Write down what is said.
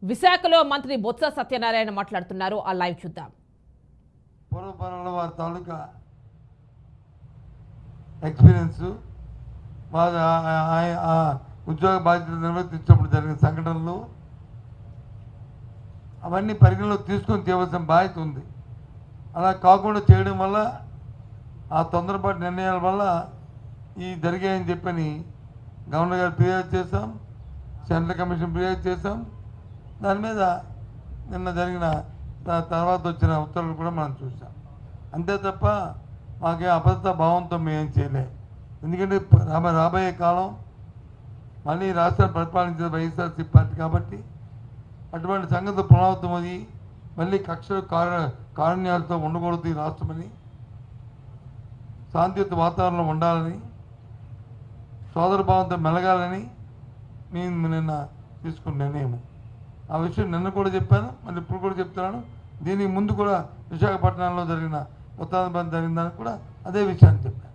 విశాఖలో మంత్రి బొత్స సత్యనారాయణ మాట్లాడుతున్నారు. ఆ లైవ్ చూద్దాం. పూర్వపరంలో వారి తాలూకా ఎక్స్పీరియన్స్, వారి ఉద్యోగ బాధ్యతలు నిర్వర్తించినప్పుడు జరిగిన సంఘటనలు అవన్నీ పరిగణలో తీసుకొని తీయవలసిన బాధ్యత ఉంది. అలా కాకుండా చేయడం వల్ల, ఆ తొందరపాటు నిర్ణయాల వల్ల ఈ జరిగాయని చెప్పని గవర్నర్ గారు ఫిర్యాదు చేశాం, సెంట్రల్ కమిషన్ ఫిర్యాదు చేశాం. దాని మీద నిన్న జరిగిన తర్వాత వచ్చిన ఉత్తర్వులు కూడా మనం చూసాం. అంతే తప్ప మాకేం అభద్రతా భావంతో మేమేం చేయలే. ఎందుకంటే రాబోయే కాలం మళ్ళీ రాష్ట్రాన్ని పరిపాలించిన వైఎస్ఆర్సీ పార్టీ కాబట్టి అటువంటి సంగతి పునరావృతమది. మళ్ళీ కక్షలు కారుణ్యాలతో ఉండకూడదు ఈ రాష్ట్రమని, శాంతియుత వాతావరణంలో ఉండాలని, సోదరభావంతో మెలగాలని నేను నిన్న తీసుకున్న నిర్ణయం. ఆ విషయం నిన్న కూడా చెప్పాను, మళ్ళీ ఇప్పుడు కూడా చెప్తున్నాను. దీనికి ముందు కూడా విశాఖపట్నంలో జరిగిన ఉత్తాన జరిగిన దానికి కూడా అదే విషయాన్ని చెప్పాను.